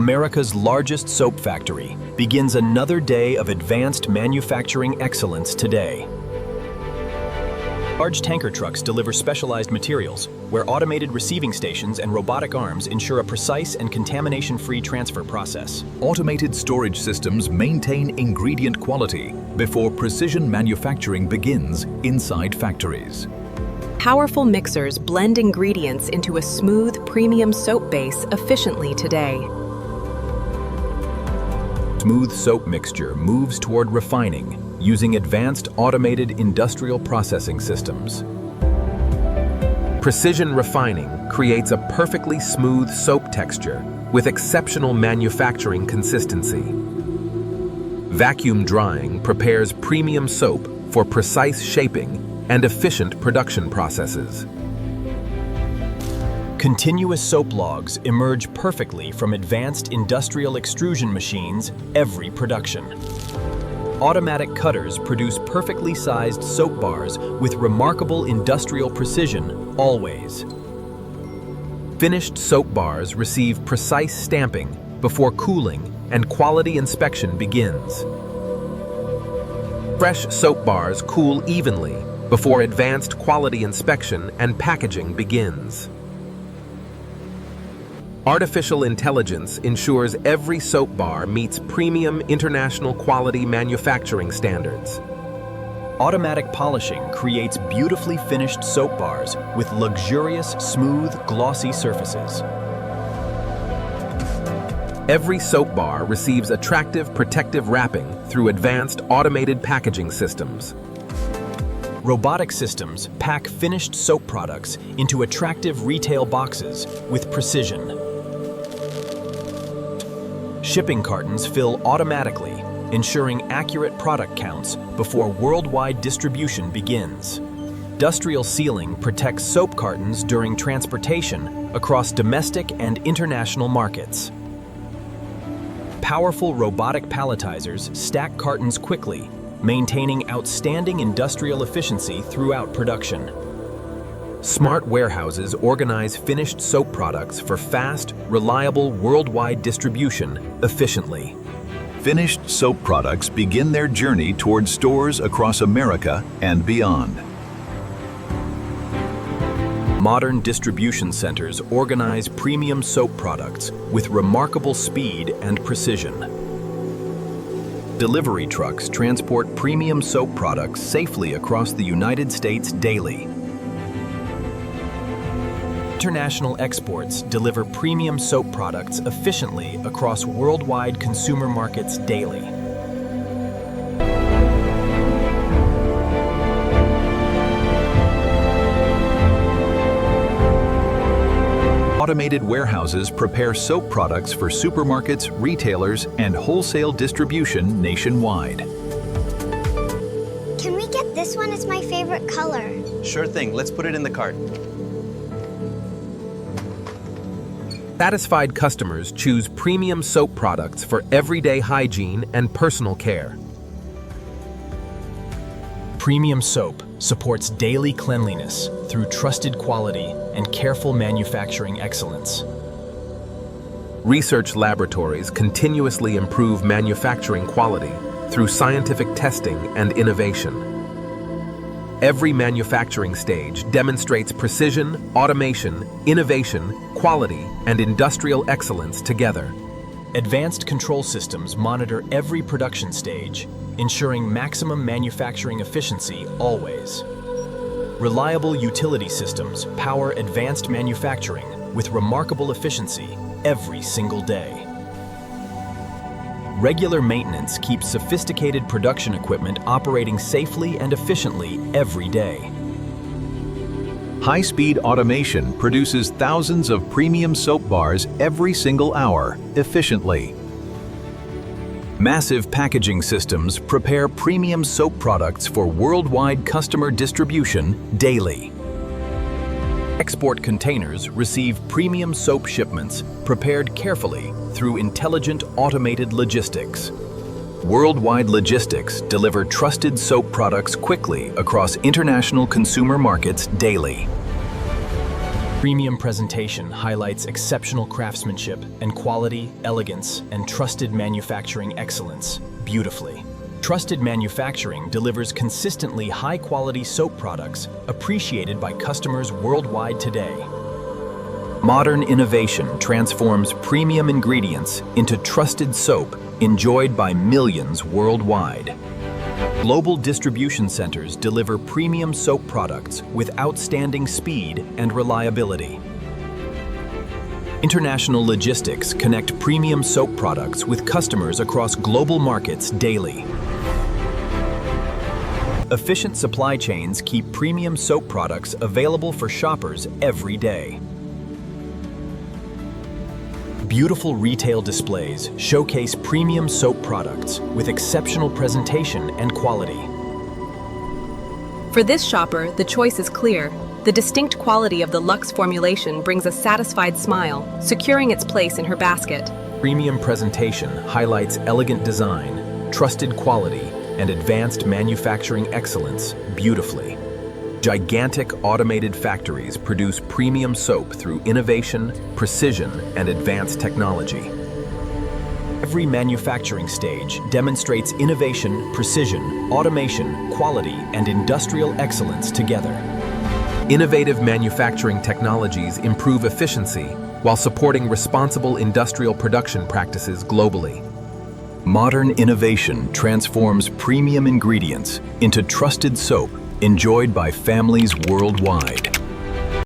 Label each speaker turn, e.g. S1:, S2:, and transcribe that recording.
S1: America's largest soap factory begins another day of advanced manufacturing excellence today. Large tanker trucks deliver specialized materials, where automated receiving stations and robotic arms ensure a precise and contamination-free transfer process.
S2: Automated storage systems maintain ingredient quality before precision manufacturing begins inside factories.
S3: Powerful mixers blend ingredients into a smooth, premium soap base efficiently today.
S1: Smooth soap mixture moves toward refining using advanced automated industrial processing systems.
S4: Precision refining creates a perfectly smooth soap texture with exceptional manufacturing consistency. Vacuum drying prepares premium soap for precise shaping and efficient production processes.
S1: Continuous soap logs emerge perfectly from advanced industrial extrusion machines every production. Automatic cutters produce perfectly sized soap bars with remarkable industrial precision always.
S4: Finished soap bars receive precise stamping before cooling and quality inspection begins. Fresh soap bars cool evenly before advanced quality inspection and packaging begins. Artificial intelligence ensures every soap bar meets premium international quality manufacturing standards.
S1: Automatic polishing creates beautifully finished soap bars with luxurious, smooth, glossy surfaces.
S4: Every soap bar receives attractive protective wrapping through advanced automated packaging systems.
S1: Robotic systems pack finished soap products into attractive retail boxes with precision. Shipping cartons fill automatically, ensuring accurate product counts before worldwide distribution begins. Industrial sealing protects soap cartons during transportation across domestic and international markets. Powerful robotic palletizers stack cartons quickly, maintaining outstanding industrial efficiency throughout production.
S4: Smart warehouses organize finished soap products for fast, reliable worldwide distribution efficiently.
S2: Finished soap products begin their journey toward stores across America and beyond.
S1: Modern distribution centers organize premium soap products with remarkable speed and precision. Delivery trucks transport premium soap products safely across the United States daily. International exports deliver premium soap products efficiently across worldwide consumer markets daily.
S2: Automated warehouses prepare soap products for supermarkets, retailers, and wholesale distribution nationwide.
S5: Can we get this one? It's my favorite color.
S6: Sure thing. Let's put it in the cart.
S4: Satisfied customers choose premium soap products for everyday hygiene and personal care.
S1: Premium soap supports daily cleanliness through trusted quality and careful manufacturing excellence.
S4: Research laboratories continuously improve manufacturing quality through scientific testing and innovation. Every manufacturing stage demonstrates precision, automation, innovation, quality, and industrial excellence together.
S1: Advanced control systems monitor every production stage, ensuring maximum manufacturing efficiency always. Reliable utility systems power advanced manufacturing with remarkable efficiency every single day. Regular maintenance keeps sophisticated production equipment operating safely and efficiently every day.
S2: High-speed automation produces thousands of premium soap bars every single hour, efficiently. Massive packaging systems prepare premium soap products for worldwide customer distribution daily. Export containers receive premium soap shipments prepared carefully through intelligent automated logistics. Worldwide logistics deliver trusted soap products quickly across international consumer markets daily.
S1: Premium presentation highlights exceptional craftsmanship and quality, elegance, and trusted manufacturing excellence beautifully. Trusted manufacturing delivers consistently high-quality soap products appreciated by customers worldwide today. Modern innovation transforms premium ingredients into trusted soap enjoyed by millions worldwide. Global distribution centers deliver premium soap products with outstanding speed and reliability. International logistics connect premium soap products with customers across global markets daily. Efficient supply chains keep premium soap products available for shoppers every day. Beautiful retail displays showcase premium soap products with exceptional presentation and quality.
S3: For this shopper, the choice is clear. The distinct quality of the Lux formulation brings a satisfied smile, securing its place in her basket.
S1: Premium presentation highlights elegant design, trusted quality, and advanced manufacturing excellence beautifully. Gigantic automated factories produce premium soap through innovation, precision, and advanced technology. Every manufacturing stage demonstrates innovation, precision, automation, quality, and industrial excellence together.
S4: Innovative manufacturing technologies improve efficiency while supporting responsible industrial production practices globally.
S2: Modern innovation transforms premium ingredients into trusted soap enjoyed by families worldwide.